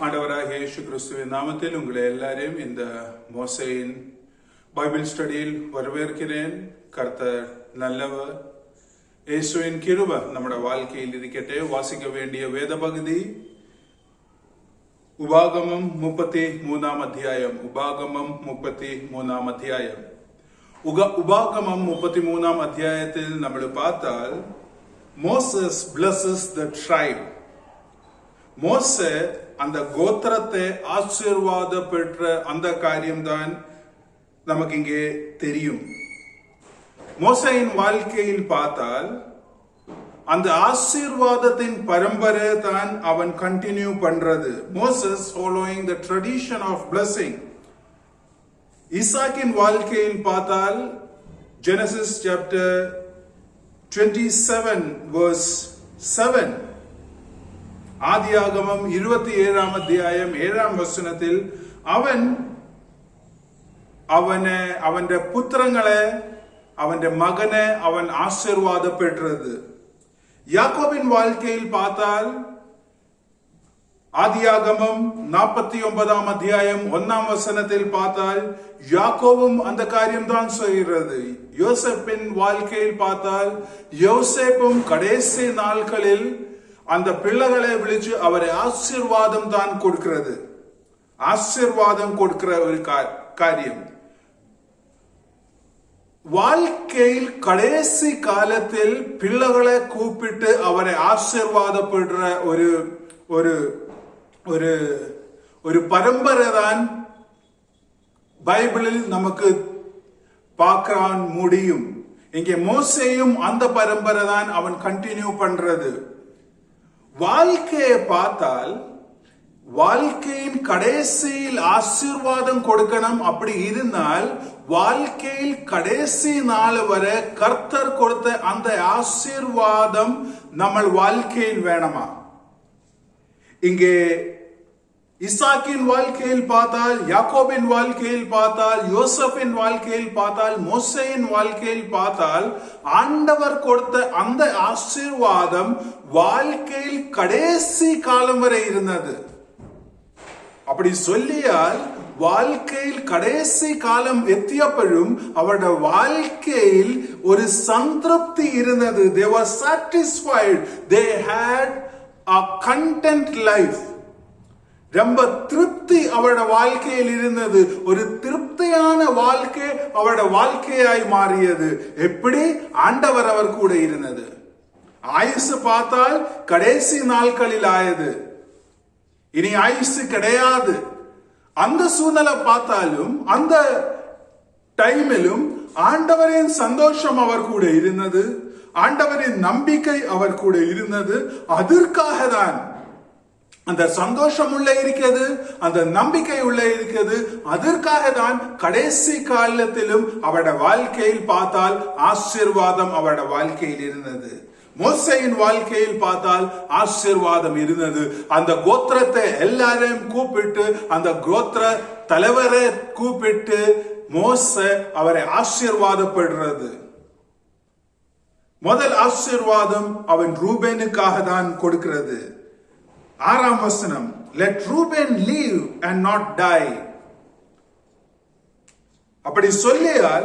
ஆண்டவராகிய இயேசு கிறிஸ்துவின் நாமத்தில் உங்களை எல்லாரையும் இந்த மோசேயின் பைபிள் ஸ்டடியில் வரவேற்கிறேன். கர்த்தர் நல்லவர். இயேசுவின் கிருபை நம்முடைய வாழ்க்கையில் இருக்கட்டே. வாசிக்க வேண்டிய வேத பகுதி உபாகமம் 33 அத்தியாயம். உபாகமம் 33 அத்தியாயம். உபாகமம் 33 அத்தியாயத்தில் നമ്മൾ பார்த்தால் Moses blesses the tribe. மோசே அந்த கோத்திரத்தை ஆசீர்வாத பெற்ற அந்த காரியம்தான் நமக்கு இங்கே தெரியும். மோசேயின் வாழ்க்கையில் பார்த்தால் அந்த ஆசீர்வாதத்தின் பரம்பரை தான் அவன் கண்டினியூ பண்றது. Moses following the tradition of blessing. ஈசாக்கின் வாழ்க்கையில் பார்த்தால் ஜெனசிஸ் சாப்டர் 27 verse 7, ஆதியாகமம் 27 அத்தியாயம் 7 வசனத்தில் അവന്റെ പുത്രങ്ങളെ അവന്റെ മകനെ അവൻ ആശീർവാദപ്പെട്ടത്. യാക്കോബിൻ வாழ்க்கையில் பார்த்தால் ஆதியாகமம் 49 அத்தியாயம் 1 வசனத்தில் பார்த்தால் யாக்கோபும் அந்த காரியம் தான் செய்கிறது. யோசேப்பின் வாழ்க்கையில் பார்த்தால் யோசேப்பும் கடைசி நாட்களில் அந்த பிள்ளைகளை விழிச்சு அவரை ஆசீர்வாதம் தான் கொடுக்கிறது. ஆசீர்வாதம் கொடுக்கிற ஒரு காரியம். வாழ்க்கையில் கடைசி காலத்தில் பிள்ளைகளை கூப்பிட்டு அவரை ஆசீர்வாதப்படுற ஒரு ஒரு ஒரு ஒரு பரம்பரை தான் பைபிளில் நமக்கு பார்க்க முடியும். இங்கே மோசேயும் அந்த பரம்பரை தான் அவன் கண்டினியூ பண்றது. வாழ்க்கையை பார்த்தால் வாழ்க்கையின் கடைசியில் ஆசீர்வாதம் கொடுக்கணும். அப்படி இருந்தால் வாழ்க்கையில் கடைசி நாள் வரை கர்த்தர் கொடுத்த அந்த ஆசீர்வாதம் நம்ம வாழ்க்கையில் வேணுமா? இங்கே இசாக்கின் வாழ்க்கையில் பார்த்தால், யாக்கோபின் வாழ்க்கையில் பார்த்தால், யோசப்பின் வாழ்க்கையில் பார்த்தால், மோசேயின் வாழ்க்கையில் பார்த்தால் ஆண்டவர் கொடுத்த அந்த ஆசீர்வாதம் வாழ்க்கையில் கடைசி காலம் வரை இருந்தது. அப்படி சொல்லியால் வாழ்க்கையில் கடைசி காலம் எத்தியப்பழும் அவருடைய வாழ்க்கையில் ஒரு சந்திருப்தி இருந்தது. They were satisfied. They had a content life. ரொம்ப திருப்தி அவருடைய வாழ்க்கையில் இருந்தது. ஒரு திருப்தியான வாழ்க்கை அவருடைய வாழ்க்கையாய் மாறியது. எப்படி? ஆண்டவர் அவர் கூட இருந்தது. ஆயுசு பார்த்தால் கடைசி நாட்களில் ஆயது. இனி ஆயுசு கிடையாது. அந்த சூழ்நிலை பார்த்தாலும் அந்த டைமிலும் ஆண்டவரின் சந்தோஷம் அவர் கூட இருந்தது. ஆண்டவரின் நம்பிக்கை அவர் கூட இருந்தது. அதற்காக தான் அந்த சந்தோஷம் உள்ள இருக்கிறது, அந்த நம்பிக்கை உள்ள இருக்கிறது. அதற்காக தான் கடைசி காலத்திலும் அவருடைய வாழ்க்கையில் பார்த்தால் ஆசீர்வாதம் அவருடைய வாழ்க்கையில் இருந்தது. மோசேயின் வாழ்க்கையில் பார்த்தால் ஆசீர்வாதம் இருந்தது. அந்த கோத்திரத்தை எல்லாரையும் கூப்பிட்டு, அந்த கோத்திர தலைவரை கூப்பிட்டு மோசே அவரை ஆசீர்வாதப்படுறது. முதல் ஆசீர்வாதம் அவன் ரூபேனுக்காக தான் கொடுக்கிறது. 6 வசனம், let Reuben live and not die. அப்படி சொல்லியால்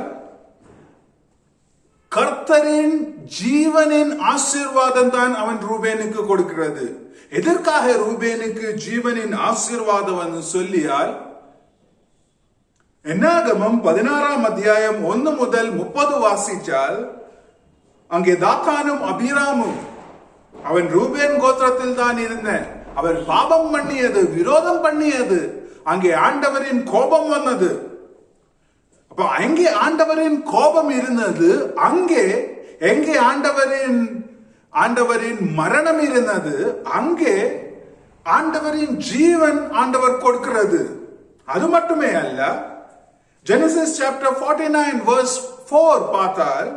கர்த்தரின் ஜீவனின் ஆசீர்வாதம் தான் அவன் ரூபேனுக்கு கொடுக்கிறது. எதற்காக ரூபேனுக்கு ஜீவனின் ஆசீர்வாதம் சொல்லியால், என்னாகமம் 16 அத்தியாயம் 1 முதல் 30 வாசிச்சால் அங்கே தாத்தானும் அபிராமும் அவன் ரூபேன் கோத்திரத்தில் தான் இருந்த அவர் பாபம் பண்ணியது, விரோதம் பண்ணியது. அங்கே ஆண்டவரின் கோபம் வந்தது. அப்ப அங்கே ஆண்டவரின் கோபம் இருந்தது. அங்கே எங்கே ஆண்டவரின் மரணம் இருந்தது, அங்கே ஆண்டவரின் ஜீவன் ஆண்டவர் கொடுக்கிறது. அது மட்டுமே அல்ல, ஜெனசிஸ் சாப்டர் 49 verse 4 பார்த்தால்,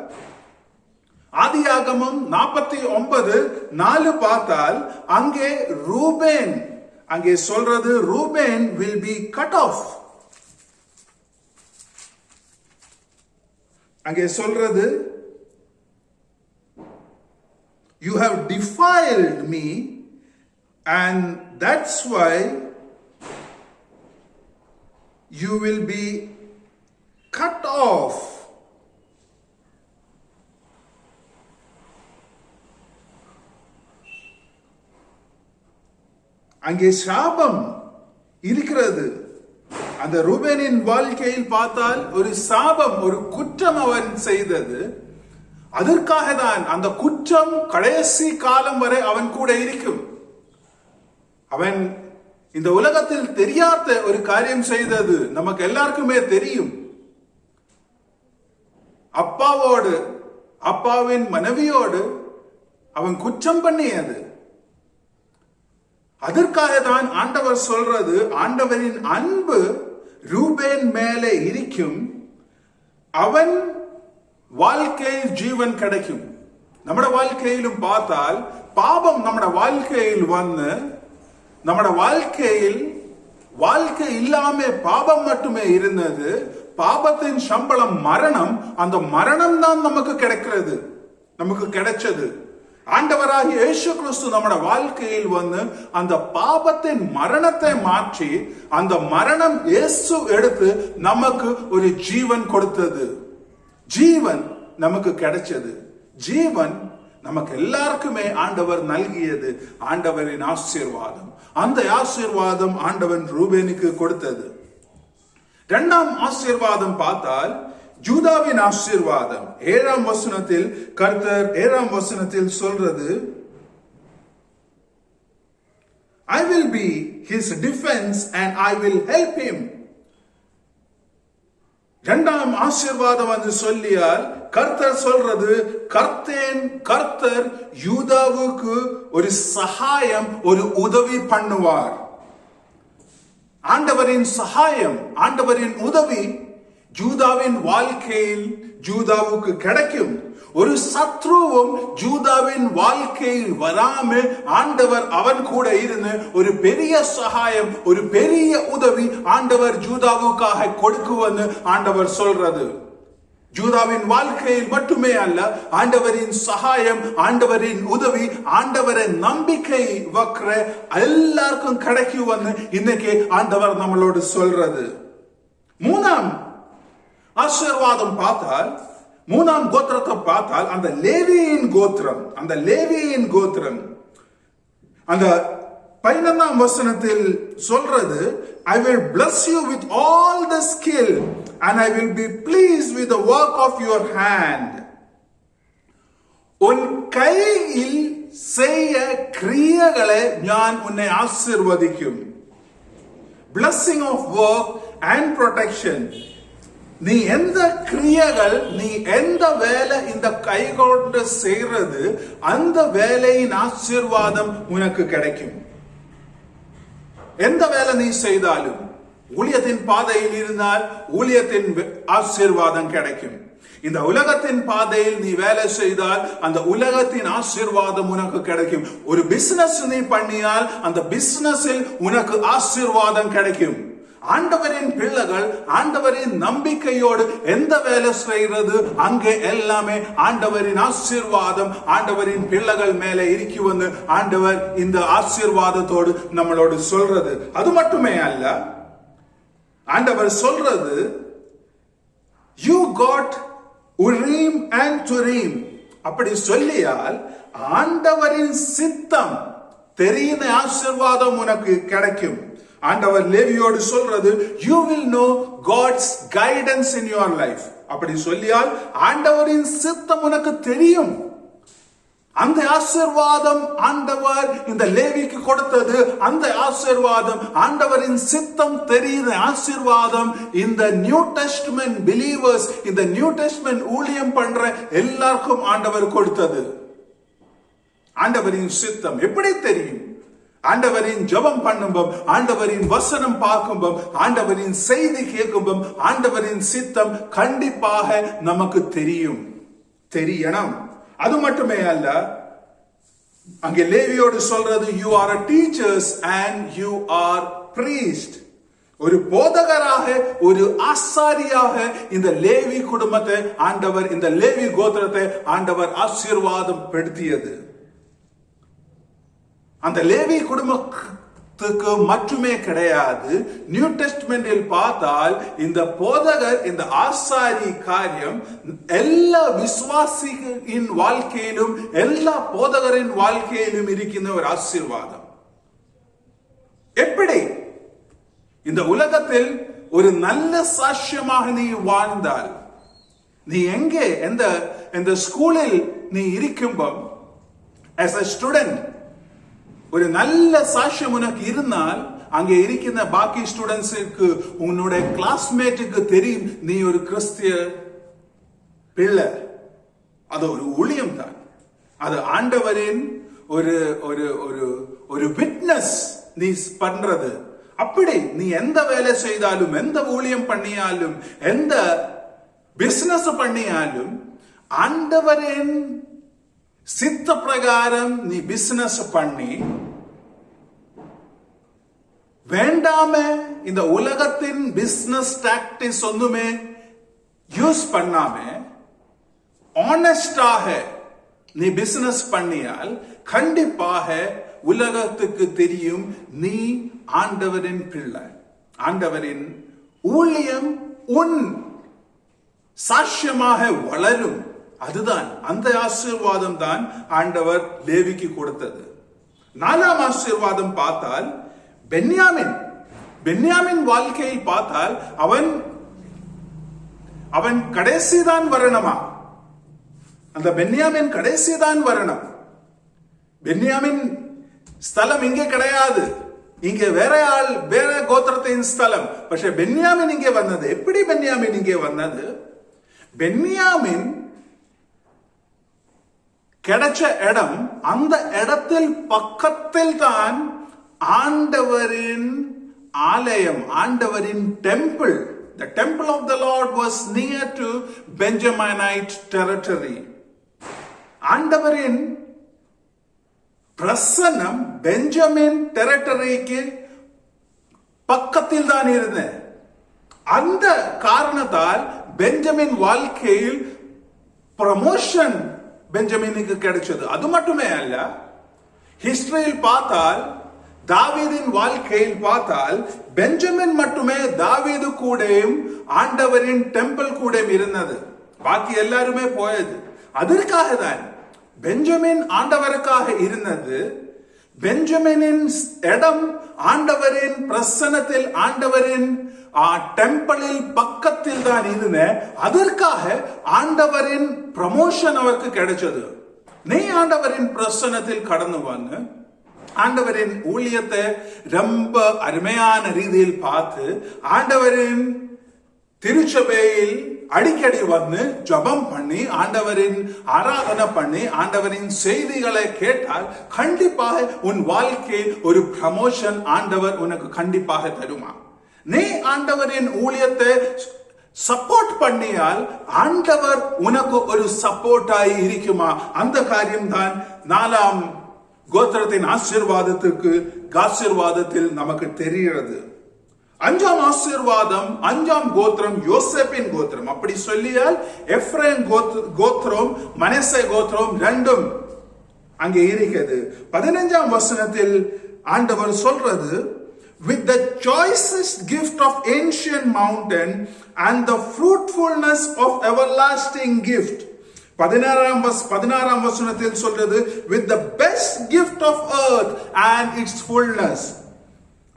ஆதியாகமம் 49:4 பார்த்தால் அங்கே ரூபேன், அங்கே சொல்றது ரூபேன் will be cut off. அங்கே சொல்றது, you have defiled me and that's why you will be cut off. அங்கே சாபம் இருக்கிறது. அந்த ரூபேனின் வாழ்க்கையில் பார்த்தால் ஒரு சாபம், ஒரு குற்றம் அவன் செய்தது. அதற்காக தான் அந்த குற்றம் கடைசி காலம் வரை அவன் கூட இருக்கும். அவன் இந்த உலகத்தில் தெரியாத ஒரு காரியம் செய்தது நமக்கு எல்லாருக்குமே தெரியும். அப்பாவோடு, அப்பாவின் மனைவியோடு அவன் குற்றம் பண்ணியது. அதற்காக தான் ஆண்டவர் சொல்றது, ஆண்டவரின் அன்பு ரூபேன் மேலே இருக்கும், அவன் வாழ்க்கையில் ஜீவன் கிடைக்கும். நம்மட வாழ்க்கையிலும் பார்த்தால் பாவம் நம்மட வாழ்க்கையில் வந்து நம்மட வாழ்க்கையில் வாழ்க்கை இல்லாம பாவம் மட்டுமே இருந்தது. பாவத்தின் சம்பளம் மரணம். அந்த மரணம் தான் நமக்கு கிடைக்கிறது, நமக்கு கிடைச்சது. ஆண்டவராகிய இயேசு கிறிஸ்து நம்மட வாழ்க்கையில் வந்து அந்த பாவத்தின் மரணத்தை மாற்றி அந்த மரணம் இயேசு எடுத்து நமக்கு ஒரு ஜீவன் கொடுத்தது. ஜீவன் நமக்கு கிடைச்சது. ஜீவன் நமக்கு எல்லாருக்குமே ஆண்டவர் நல்கியது. ஆண்டவரின் ஆசீர்வாதம். அந்த ஆசீர்வாதம் ஆண்டவன் ரூபேனுக்கு கொடுத்தது. இரண்டாம் ஆசீர்வாதம் பார்த்தால் யூதாவின் ஆசீர்வாதம். 7ஆம் வசனத்தில் கர்த்தர் 7ஆம் வசனத்தில் சொல்றது, I will be his defense and I will help him. இரண்டாம் ஆசீர்வாதம் என்று சொல்லியால் கர்த்தர் சொல்றது, கர்த்தர் யூதாவுக்கு ஒரு சகாயம், ஒரு உதவி பண்ணுவார். ஆண்டவரின் சகாயம், ஆண்டவரின் உதவி யூதாவின் வாழ்க்கையில் யூதாவுக்கு கிடைக்கும். ஒரு சத்ருவும் யூதாவின் வாழ்க்கையில் வராமல் ஆண்டவர் அவன் கூட இருந்து ஒரு பெரிய சகாயம், ஒரு பெரிய உதவி ஆண்டவர் யூதாவுக்காக கொடுக்குவது ஆண்டவர் சொல்றது. யூதாவின் வாழ்க்கையில் மட்டுமே அல்ல, ஆண்டவரின் சகாயம், ஆண்டவரின் உதவி, ஆண்டவரின் நம்பிக்கை வைக்கிற எல்லாருக்கும் கிடைக்கும் இன்னைக்கு ஆண்டவர் நம்மளோடு சொல்றது. மூணாம் ஆசீர்வாதம் பார்த்தால், மூணாம் கோத்திரத்தை பார்த்தால் அந்த லேவியின் கோத்திரம், அந்த லேவியின் கோத்திரம் அந்த 15ஆம் வசனத்தில் சொல்றது, I will bless you with all the skill and I will be pleased with the work of your hand. உன் கையில் செய்ய கிரியைகளை நான் உன்னை ஆசீர்வதிக்கும். Blessing of work and protection. நீ எந்த கிரியைகள், நீ எந்த வேலை இந்த கை கொண்டு செய்யறது, அந்த வேலையின் ஆசீர்வாதம் உனக்கு கிடைக்கும். எந்த வேலை நீ செய்தாலும், ஊழியத்தின் பாதையில் இருந்தால் ஊழியத்தின் ஆசீர்வாதம் கிடைக்கும். இந்த உலகத்தின் பாதையில் நீ வேலை செய்தால் அந்த உலகத்தின் ஆசீர்வாதம் உனக்கு கிடைக்கும். ஒரு பிசினஸ் நீ பண்ணியால் அந்த பிசினஸில் உனக்கு ஆசீர்வாதம் கிடைக்கும். ஆண்டவரின் பிள்ளைகள் ஆண்டவரின் நம்பிக்கையோடு எந்த வேலை செய்கிறது, அங்கே எல்லாமே ஆண்டவரின் ஆசீர்வாதம் ஆண்டவரின் பிள்ளைகள் மேலே இருக்கி வந்து ஆண்டவர் இந்த ஆசீர்வாதத்தோடு நம்மளோடு சொல்றது. அது மட்டுமே அல்ல, ஆண்டவர் சொல்றது, you got Urim and Turim. அப்படி சொல்லியால் ஆண்டவரின் சித்தம் தெரிந்த ஆசீர்வாதம் உனக்கு கிடைக்கும். ஆண்டவர் லேவியோடு சொல்றது, you will know God's guidance in your life. அப்படி சொல்லியால் ஆண்டவரின் சித்தம் உனக்கு தெரியும். அந்த ஆசீர்வாதம் ஆண்டவர் இந்த லேவிக்கு கொடுத்தது. அந்த ஆசீர்வாதம் ஆண்டவரின் சித்தம் தெரிந்த ஆசீர்வாதம் இந்த நியூ டெஸ்ட்மென்ட் பிலீவர்ஸ், இந்த நியூ டெஸ்ட்மென்ட் ஊழியம் பண்ற எல்லாருக்கும் ஆண்டவர் கொடுத்தது. ஆண்டவரின் சித்தம் எப்படி தெரியும்? ஆண்டவரின் ஜெபம் பண்ணும்போது, ஆண்டவரின் வசனம் பார்க்கும்போது, ஆண்டவரின் செய்தி கேட்கும்போது ஆண்டவரின் சித்தம் கண்டிப்பாக நமக்கு தெரியணும். அது மட்டுமே அல்ல, அங்கே லேவியோடு சொல்றது, you are a teachers and you are priest. ஒரு போதகராக, ஒரு ஆசாரியாக இந்த லேவி குடும்பத்தை ஆண்டவர், இந்த லேவி கோத்திரத்தை ஆண்டவர் ஆசீர்வாதம் படுத்தியது. அந்த லேவி குடும்ப மட்டுமே கிடையாது. நியூ டெஸ்ட்மெண்டில் பார்த்தால் இந்த போதகர், இந்த ஆசாரி காரியம் எல்லா விசுவாசியின் வாழ்க்கையிலும், எல்லா போதகரின் வாழ்க்கையிலும் இருக்கின்ற ஒரு ஆசீர்வாதம். எப்படி இந்த உலகத்தில் ஒரு நல்ல சாட்சியமாக நீ வாழ்ந்தால், நீ எங்கே எந்த ஸ்கூலில் நீ இருக்கும்போது as a student ஒரு நல்ல சாட்சியம் உனக்கு இருந்தால், அங்கே இருக்கின்ற பாக்கி ஸ்டூடெண்ட்ஸுக்கு, உன்னுடைய கிளாஸ்மேட்டுக்கு தெரியும் நீ ஒரு கிறிஸ்திய பிள்ளை. அது ஒரு ஊழியம் தான். அது ஆண்டவரின் ஒரு ஒரு ஒரு ஒரு விட்னஸ் நீ பண்றது. அப்படி நீ எந்த வேலை செய்தாலும், எந்த ஊழியம் பண்ணியாலும், எந்த பிசினஸ் பண்ணியாலும், ஆண்டவரின் சித்த பிரகாரம் நீ பிசினஸ் பண்ணி, வேண்டாம இந்த உலகத்தின் பிசினஸ் டாக்டிக்ஸ் ஒண்ணுமே யூஸ் பண்ணாம ஆனஸ்டாக நீ பிசினஸ் பண்ணியால், கண்டிப்பாக உலகத்துக்கு தெரியும் நீ ஆண்டவரின் பிள்ளை. ஆண்டவரின் ஊழியம் உன் சாட்சியமாக வளரும். அதுதான், அந்த ஆசீர்வாதம் தான் ஆண்டவர் லேவிக்கு கொடுத்தது. 4ஆம் ஆசீர்வாதம் பார்த்தால் பென்யாமின் வாழ்க்கையில் பார்த்தால் அவன் கடைசிதான் வரணுமா? அந்த பென்யாமின் கடைசிதான் வரணும். பென்யாமின் ஸ்தலம் இங்கே கிடையாது, இங்கே வேற கோத்திரத்தின் ஸ்தலம். പക്ഷേ பென்யாமின் இங்கே வந்தது. எப்படி பென்யாமின் இங்கே வந்தது? பென்யாமின் கிடைச்ச இடம், அந்த இடத்தில் பக்கத்தில் தான் ஆண்டவரின் ஆலயம், ஆண்டவரின் temple. The temple of the Lord was near to Benjaminite territory. ஆண்டவரின் பிரசன்னம் பெஞ்சமின் டெரிட்டரிக்கு பக்கத்தில் தான் இருந்த. அந்த காரணத்தால் பெஞ்சமின் வாழ்க்கையில் ப்ரமோஷன் பெஞ்சமினுக்கு கிடைச்சது. அது மட்டுமே அல்ல, ஹிஸ்டரியில் பார்த்தால், தாவீதின் வாழ்க்கையில் பார்த்தால், பெஞ்சமின் மட்டுமே தாவீது கூடயும் ஆண்டவரின் டெம்பிள் கூட இருந்தது. பாக்கி எல்லாருமே போயது. அதற்காக தான் பெஞ்சமின் ஆண்டவருக்காக இருந்தது. பெஞ்சமினின் இடம் ஆண்டவரின் பிரசன்னத்தில், ஆண்டவரின் டெம்பிளில் பக்கத்தில் தான் இருந்த. அதற்காக ஆண்டவரின் ப்ரமோஷன் அவருக்கு கிடைச்சது. நீ ஆண்டவரின் பிரசன்னத்தில் கடந்து வந்து ஆண்டவரின் ஊழியத்தை ரொம்ப அருமையான ரீதியில் பார்த்து, ஆண்டவரின் திருச்சபையில் அடிக்கடி வந்து ஜபம் பண்ணி, ஆண்டவரின் ஆராதனை பண்ணி, ஆண்டவரின் செய்திகளை கேட்டால், கண்டிப்பாக உன் வாழ்க்கையில் ஒரு ப்ரமோஷன் ஆண்டவர் உனக்கு கண்டிப்பாக தருமா. நீ ஆண்டவரின் ஊழியத்தை சப்போர்ட் பண்ணியால், ஆண்டவர் உனக்கு ஒரு சப்போர்ட்டாய் இருக்குமா. அந்த காரியம் தான் 4ஆம் கோத்திரத்தின் ஆசீர்வாதத்தில் நமக்கு தெரிகிறது. 5ஆம் ஆசீர்வாதம், 5ஆம் கோத்திரம் யோசேப்பின் கோத்திரம். அப்படி சொல்லியால் எப்ரேம் கோத்திரம், மனசே கோத்திரம் ரெண்டும் அங்கே இருக்கிறது. 15ஆம் வசனத்தில் ஆண்டவர் சொல்றது, with the choicest gift of ancient mountain and the fruitfulness of everlasting gift. 16ஆம் வசனத்தில் சொல்றது, with the best gift of earth and its fullness.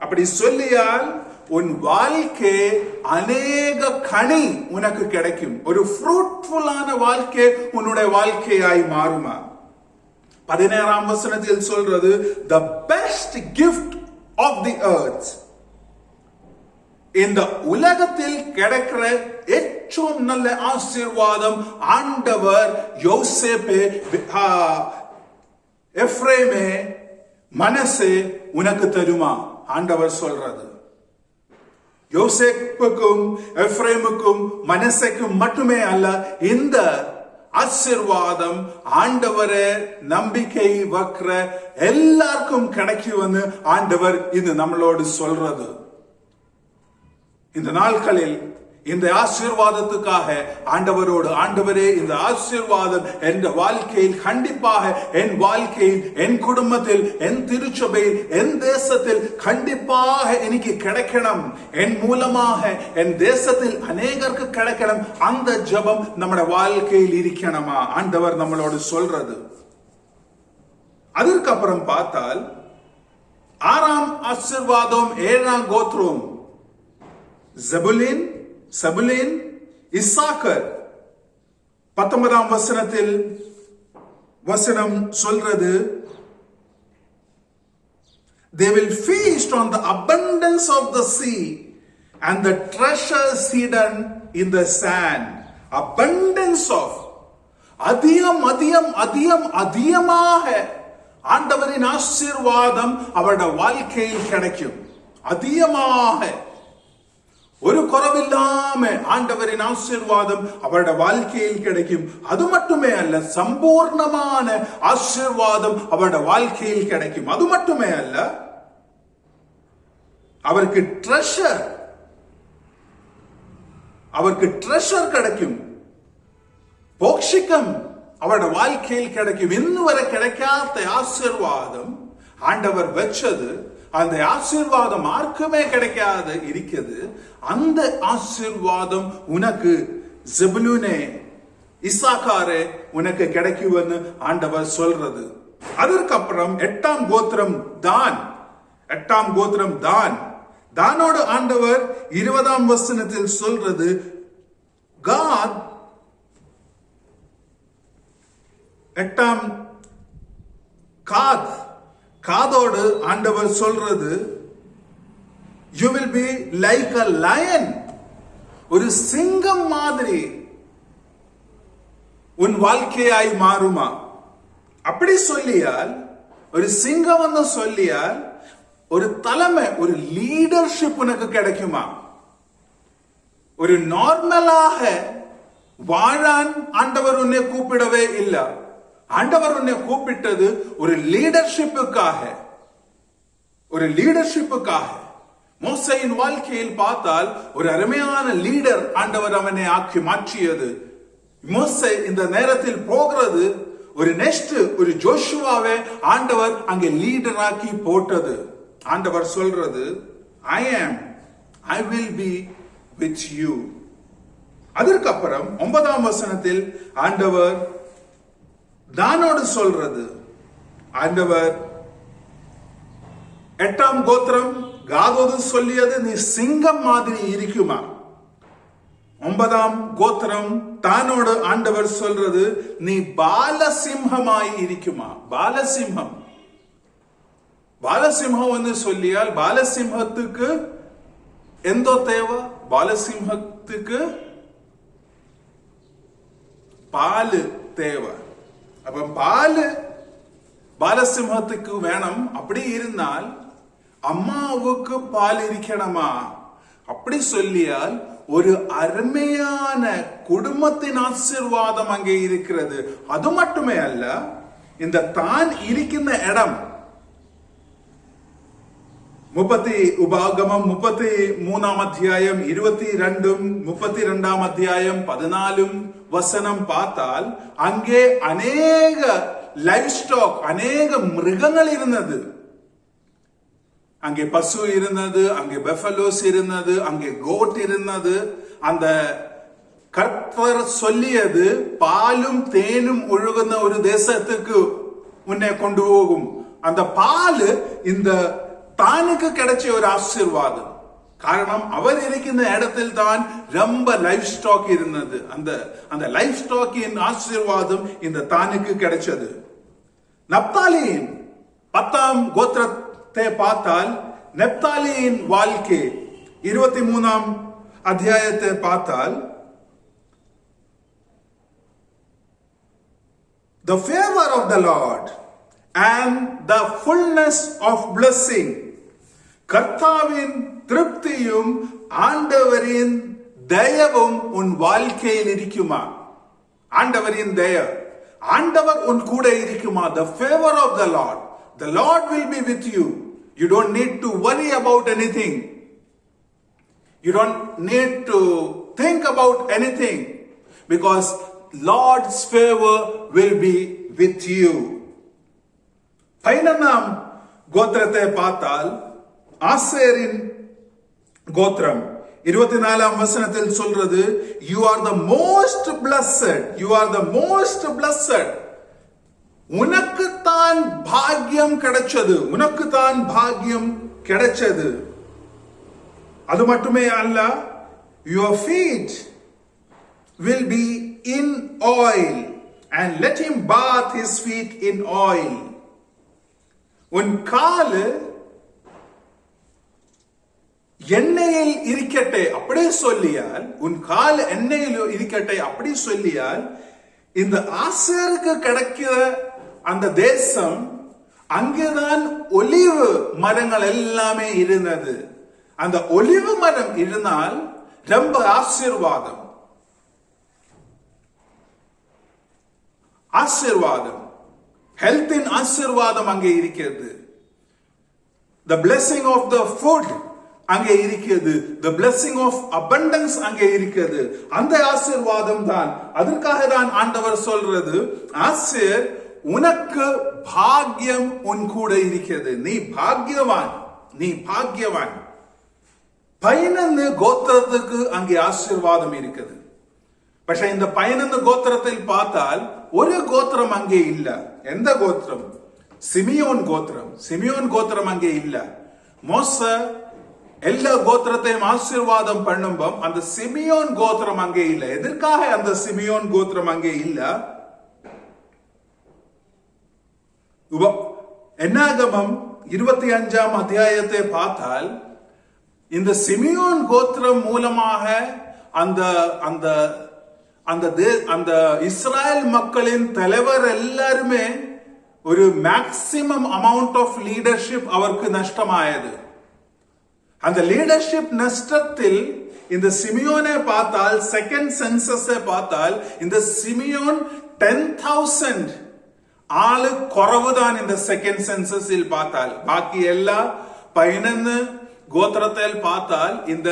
அப்படி சொல்லியால் உன் வாழ்க்கை அநேக கனி உனக்கு கிடைக்கும். ஒரு ஃப்ரூட்ஃபுல்லான வாழ்க்கை உன்னுடைய வாழ்க்கையாய் மாறுமா. 17ஆம் வசனத்தில் சொல்றது, the best gift of the earth. இந்த உலகத்தில் கிடைக்கிற ഏറ്റവും நல்ல ஆசீர்வாதம் ஆண்டவர் யோசேப்பே, எப்ரேமே, மனசே உனக்கு தருமா. ஆண்டவர் சொல்றது, யோசேப்புக்கும் எப்ரேமுக்கும் மனசேக்கும் மட்டுமே அல்ல, இந்த ஆசீர்வாதம் ஆண்டவரே நம்பிக்கை வைக்கிற எல்லாருக்கும் கிடைக்கும்னு ஆண்டவர் இது நம்மளோடு சொல்றது. இந்த நாட்களில் இந்த ஆசீர்வாதத்துக்காக ஆண்டவரோடு, ஆண்டவரே இந்த ஆசீர்வாதம் என் வாழ்க்கையில் கண்டிப்பாக, என் வாழ்க்கையில், என் குடும்பத்தில், என் திருச்சபையில், என் தேசத்தில் கண்டிப்பாக எனக்கு கிடைக்கணும். என் மூலமாக என் தேசத்தில் அநேகருக்கு கிடைக்கணும். அந்த ஜெபம் நம்முடைய வாழ்க்கையில் இருக்கணுமா ஆண்டவர் நம்மளோடு சொல்றது. அதற்கப்புறம் பார்த்தால் 6ஆம் ஆசீர்வாதம் 7ஆம் கோத்திரம் செபுலீன் இஸ்சாக்கர் 19ஆம் வசனத்தில் வசனம் சொல்றது, they will feast on the abundance of the sea and the treasures hidden in the sand. Abundance of, அதிகமாக ஆண்டவரின் ஆசீர்வாதம் அவருடைய வாழ்க்கையில் கிடைக்கும். அதிகமாக, ஒரு குறைவில்லாம ஆண்டவரின் ஆசீர்வாதம் அவருடைய வாழ்க்கையில் கிடைக்கும். அது மட்டுமே அல்ல, சம்பூர்ணமான ஆசீர்வாதம் அவருடைய வாழ்க்கையில் கிடைக்கும். அது மட்டுமே அல்ல, அவருக்கு ட்ரெஷர் கிடைக்கும். போக்ஷிக்கம் அவருடைய வாழ்க்கையில் கிடைக்கும். இன்னும் வரை கிடைக்காத ஆசீர்வாதம் ஆண்டவர் வச்சது. அந்த ஆசீர்வாதம் யாருக்குமே கிடைக்காது இருக்குது. அந்த ஆசீர்வாதம் உனக்கு செபுலூனே, இசாக்காரே உனக்கு கிடைக்கும்னு ஆண்டவர் சொல்றது. அதற்கப்புறம் 8ஆம் கோத்திரம் தான். தானோடு ஆண்டவர் 20ஆம் வசனத்தில் சொல்றது, காத் 8ஆம் காதோடு ஆண்டவர் சொல்றது, you will be like a lion. ஒரு சிங்கம் மாதிரி உன் வாழ்க்கையாய் மாறுமா. அப்படி சொல்லியால், ஒரு சிங்கம் சொல்லியால் ஒரு தலைமை, ஒரு லீடர்ஷிப் உனக்கு கிடைக்குமா. ஒரு நார்மலாக வாழான் ஆண்டவர் உன்னை கூப்பிடவே இல்லை. ஆண்டவர் உன்னை கூப்பிட்டது ஒரு லீடர்ஷிப்புக்காக. மோசேயின் வாழ்க்கையில் பார்த்தால் ஒரு அருமையான லீடர் ஆண்டவர் அவனை ஆக்கி மாற்றியது. மோசே இந்த நேரத்தில் போகிறது, ஒரு ஜோஷுவாவை ஆண்டவர் அங்கே லீடராக்கி போட்டது. ஆண்டவர் சொல்றது, I will be with you. அதற்கப்புறம் 9ஆம் வசனத்தில் ஆண்டவர் தானோடு சொல்றது, ஆண்டவர் 8ஆம் கோத்திரம் காதோடு சொல்லியது, நீ சிங்கம் மாதிரி இருக்குமா. 9ஆம் கோத்திரம் தானோடு ஆண்டவர் சொல்றது, நீ பாலசிம்ஹமாய் இருக்குமா. பாலசிம்ஹம் சொல்லியால் பாலசிம்ஹத்துக்கு எந்தோ தேவை. பாலசிம்ஹத்துக்கு பால் தேவை. அப்ப பாலசிம்ஹத்துக்கு வேணும். அப்படி இருந்தால் அம்மாவுக்கு பால் இருக்கணுமா. அப்படி சொல்லியால் ஒரு அருமையான குடும்பத்தின் ஆசீர்வாதம் அங்கே இருக்கிறது. அது மட்டுமே அல்ல, இந்த தான் இருக்கின்ற இடம் உபாகமம் 33ஆம் அத்தியாயம் 22, 32ஆம் அத்தியாயம் 14 வசனம் பார்த்தால் அங்கே அநேக லைவ் ஸ்டாக், அநேக மிருகங்கள் இருந்தது. அங்கே பசு இருந்தது, அங்கே பெஃபலோஸ் இருந்தது, அங்கே கோட் இருந்தது. அந்த கர்த்தர் சொல்லியது, பாலும் தேனும் ஒழுகுന്ന ஒரு தேசத்துக்கு உன்னை கொண்டு போகும். அந்த பால் இந்த தானுக்கு கிடைச்ச ஒரு ஆசீர்வாதம். காரணம், அவர் இருக்கின்ற இடத்தில் தான் ரொம்ப லைஃப் ஸ்டாக் இருந்தது. அந்த லைஃப் ஸ்டாக்கின் ஆசீர்வாதம் இந்த தானுக்கு கிடைச்சது. நப்தாலியின் 10ஆம் கோத்திரத்தை பார்த்தால், நப்தாலியின் வாழ்க்கை 23ஆம் அத்தியாயத்தை பார்த்தால், the favor of the Lord and the fullness of blessing, கர்த்தாவின் திருப்தியும் ஆண்டவரின் தயவும் உன் வாழ்க்கையில் இருக்குமா. ஆண்டவரின் தயவு, ஆண்டவர் உன் கூட இருக்குமா. the favor of the Lord will be with you. You don't need to worry about anything. You don't need to think about anything, because Lord's favor will be with you. பைனனாம் கோத்திரத்தை பார்த்தால் ஆசேரின் கோத்திரம் 24ஆம் வசனத்தில் சொல்றது, you are the most blessed, you are the most blessed. உனக்குத்தான் பாக்கியம் கிடைச்சது, உனக்குத்தான் பாக்கியம் கிடைச்சது. அது மட்டுமே அல்ல, your feet will be in oil, and let him bath his feet in oil. உன் காலு எண்ணெயில் இருக்கட்டே அப்படி சொல்லியால், உன் கால் எண்ணெயில் இருக்கட்டே அப்படி சொல்லியால், இந்த ஆசேருக்கு கிடைக்கிற அந்த தேசம், அங்கேதான் ஒலிவு மரங்கள் எல்லாமே இருந்தது. அந்த ஒலிவு மரம் இருந்தால் ரொம்ப ஆசீர்வாதம், ஆசீர்வாதம், ஹெல்த்தின் ஆசீர்வாதம் அங்கே இருக்கிறது. The blessing of the food அங்கே இருக்கிறது, the blessing of abundance அங்கே இருக்கிறது. அந்த ஆசீர்வாதம் தான், அதற்காக தான் ஆண்டவர் சொல்றது, ஆசீர் உனக்கு பாக்கியம் உன் கூட இருக்கிறது, நீ பாக்கியவான், நீ பாக்கியவான். 11 கோத்திரத்துக்கு அங்கே ஆசீர்வாதம் இருக்குது. പക്ഷെ இந்த 11 கோத்திரத்தில் பார்த்தால் ஒரு கோத்திரம் அங்கே இல்ல. எந்த கோத்திரம்? சிமியோன் கோத்திரம். சிமியோன் கோத்திரம் அங்கே இல்ல. மோச எல்லா கோத்திரத்தையும் ஆசீர்வாதம் பண்ணும்போது அந்த சிமியோன் கோத்திரம் அங்கே இல்ல. எதற்காக அந்த சிமியோன் கோத்திரம் அங்கே இல்ல? என்னாகமம் 25ஆம் அத்தியாயத்தை பார்த்தால் இந்த சிமியோன் கோத்திரம் மூலமாக அந்த அந்த அந்த இஸ்ராயல் மக்களின் தலைவர் எல்லாருமே ஒரு மேக்சிமம் அமௌண்ட் ஆஃப் லீடர்ஷிப் அவருக்கு நஷ்டமாயது. அந்த லீடர்ஷிப் நஷ்டத்தில் இந்த சிமியோனை பார்த்தால், செகண்ட் சென்சஸை பார்த்தால், இந்த சிமியோன் 10,000 ஆளு குறவுதான் இந்த செகண்ட் சென்சஸில் பார்த்தால். பாக்கி எல்லா 11 கோத்திரத்தில் பார்த்தால் இந்த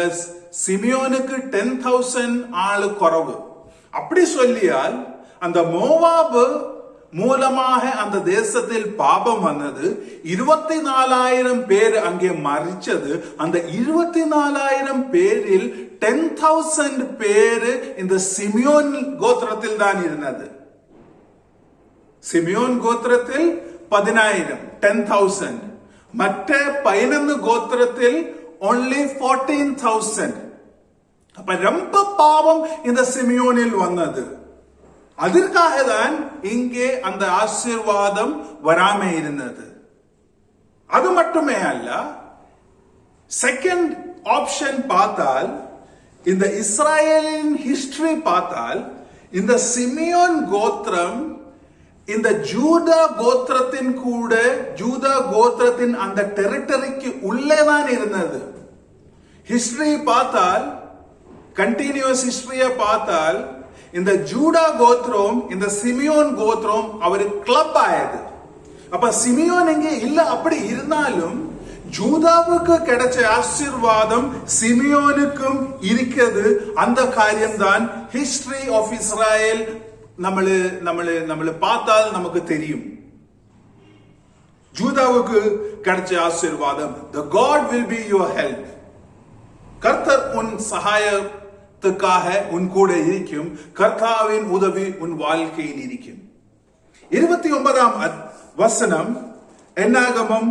சிமியோனுக்கு 10,000 ஆளு குறவு. அப்படி சொல்லியால் அந்த மோவாபு மூலமாக அந்த தேசத்தில் பாபம் வந்தது. 24,000 பேர் அங்கே மரிச்சது. அந்த 24,000 பேரில் 10,000 பேரு இந்த சிமியோன் கோத்திரத்தில் தான் இருந்தது. சிமியோன் கோத்திரத்தில் 10,000, 10,000. மற்ற 11 கோத்திரத்தில் only 14,000. அப்ப ரொம்ப பாவம் இந்த சிமியோனில் வந்தது. அதற்காக தான் இங்கே அந்த ஆசீர்வாதம் வராம இருந்தது. அது மட்டுமே அல்ல, செகண்ட் ஆப்ஷன் பார்த்தால், இந்த இஸ்ராயலின் ஹிஸ்டரி பார்த்தால், இந்த சிமியோன் கோத்திரம் இந்த ஜூதா கோத்திரத்தின் கூட, ஜூதா கோத்திரத்தின் அந்த டெரிட்டரிக்கு உள்ளேதான் இருந்தது. ஹிஸ்டரி பார்த்தால், கண்டினியூஸ் ஹிஸ்டரிய பார்த்தால், இந்த ஜூடா கோத்திரம் இந்த சிமியோன் கோத்திரம் அவர் கிளப் ஆயது. அப்ப சிமியோன் எங்கே இல்ல. அப்படி இருந்தாலும் ஜூதாவுக்கு கிடைச்ச ஆசீர்வாதம் சிமியோனுக்கும் இருக்கிறது. அந்த காரியம்தான் ஹிஸ்டரி ஆஃப் இஸ்ராயல் நம்மள பார்த்தால் நமக்கு தெரியும். ஜூதாவுக்கு கிடைச்ச ஆசீர்வாதம், the God will be your help. கர்த்தர் உன் சகாயத்துக்காக உன் கூட இருக்கும். கர்த்தாவின் உதவி உன் வாழ்க்கையில் இருக்கும். 29ஆம் வசனம், என்னாகமம்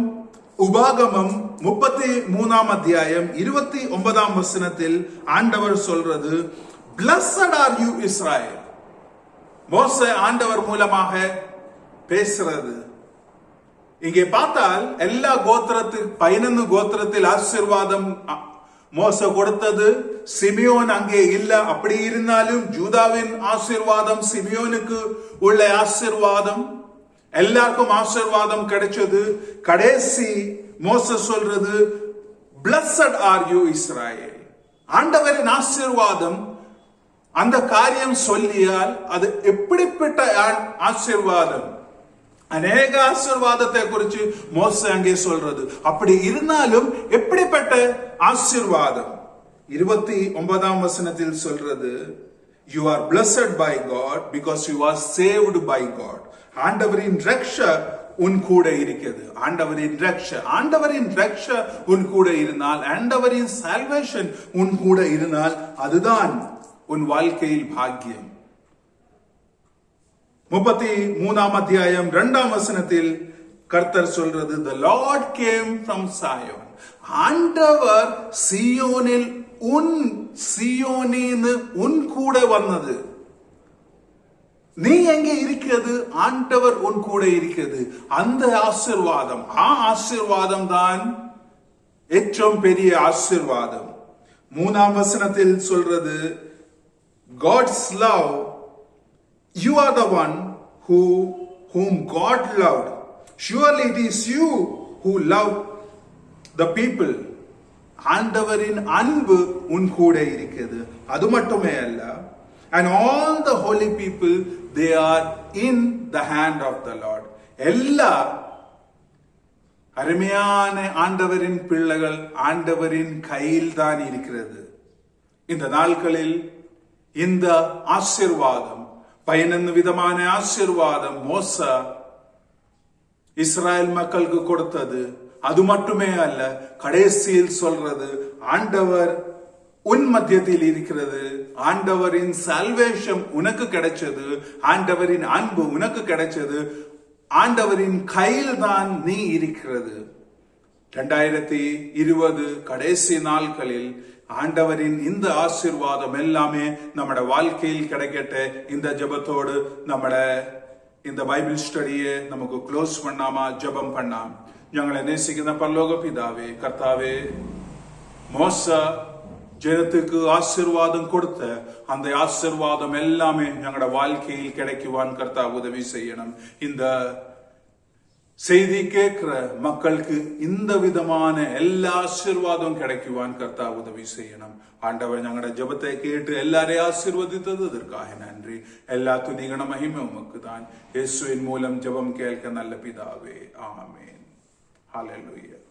உபாகமம் 33ஆம் அத்தியாயம் 29ஆம் வசனத்தில் ஆண்டவர் சொல்றது, blessed are you Israel. மோசே ஆண்டவர் மூலமாக பேசுறது. இங்கே பார்த்தால் எல்லா கோத்திரத்தில் 11 கோத்திரத்தில் ஆசீர்வாதம் மோசே கொடுத்தது. சிமியோன் அங்கே இல்ல. அப்படி இருந்தாலும் ஜூதாவின் ஆசீர்வாதம், சிமியோனுக்கு உள்ள ஆசீர்வாதம், எல்லாருக்கும் ஆசீர்வாதம் கிடைச்சது. கடைசி மோசே சொல்றது, blessed are you Israel. ஆண்டவரின் ஆசீர்வாதம் அந்த காரியம் சொல்லியால் அது எப்படிப்பட்ட ஆசீர்வாதம். அநேக ஆசீர்வாதத்தை குறித்து மோசே அங்கே சொல்றது. அப்படி இருந்தாலும் எப்படிப்பட்ட ஆசீர்வாதம், 29ஆம் வசனத்தில் சொல்றது, you are blessed by God because you are saved by God. ஆண்டவரின் ரட்சை உன் கூட இருக்கிறது. ஆண்டவரின் ரட்சை உன் கூட இருந்தால், ஆண்டவரின் salvation உன் கூட இருந்தால், அதுதான் உன் வாழ்க்கையில் பாக்கியம். 33ஆம் அத்தியாயம் 2ஆம் வசனத்தில் கர்த்தர் சொல்றது, the Lord came from Zion. ஆண்டவர் சியோனில் உன் கூட வந்தது. நீ எங்கே இருக்கிறது? ஆண்டவர் உன் கூட இருக்கிறது. அந்த ஆசீர்வாதம் தான் ഏറ്റവും பெரிய ஆசீர்வாதம். 3ஆம் வசனத்தில் சொல்றது, God's love, you are the one whom God loved. Surely it is you who love the people. ஆண்டவரின் அன்பு உன் கூட இருக்கிறது. அது மட்டுமே அல்ல, and all the holy people, they are in the hand of the Lord. எல்லா அருமையான ஆண்டவரின் பிள்ளைகள் ஆண்டவரின் கையில் தான் இருக்கிறது. இந்த நாட்களில் இந்த ஆசீர்வாதம், 11 விதமான ஆசீர்வாதம் மோசே இஸ்ராயல் மக்களுக்கு கொடுத்தது. அது மட்டுமே அல்ல, கடைசியில் சொல்றது, ஆண்டவர் உன் மத்தியத்தில் இருக்கிறது. ஆண்டவரின் சால்வேஷன் உனக்கு கிடைச்சது. ஆண்டவரின் அன்பு உனக்கு கிடைச்சது. ஆண்டவரின் கையில் தான் நீ இருக்கிறது. 2020 கடைசி நாட்களில் ஆண்டவரின் இந்த ஆசீர்வாதம் எல்லாமே நம்மட வாழ்க்கையில் கிடைக்கட்ட இந்த ஜெபத்தோடு நம்மட இந்த பைபிள் ஸ்டடியை நமக்கு க்ளோஸ் பண்ணாமா ஜெபம் பண்ணாம். ഞങ്ങളെ നേസിക്കുന്ന പരലോക പിതാവേ, കർത്താവേ, மோசே ஜனத்துக்கு ஆசீர்வாதம் கொடுத்த அந்த ஆசீர்வாதம் எல்லாமே ഞങ്ങളുടെ வாழ்க்கையில் கிடைக்குவான் கர்த்தாவே உதவி செய்யணும். இந்த செய்தி கேட்கிற மக்களுக்கு இந்த விதமான எல்லா ஆசீர்வாதம் கிடைக்குவான் கர்த்தாவே உதவி செய்யணும். ஆண்டவர் ഞങ്ങളുടെ ஜெபத்தை கேட்டு எல்லாரையும் ஆசீர்வதித்தது அதற்காக நன்றி. எல்லா துதிகன மகிமை உமக்கு தான். இயேசுவின் மூலம் ஜெபம் கேட்க நல்ல பிதாவே, ஆமென். Hallelujah.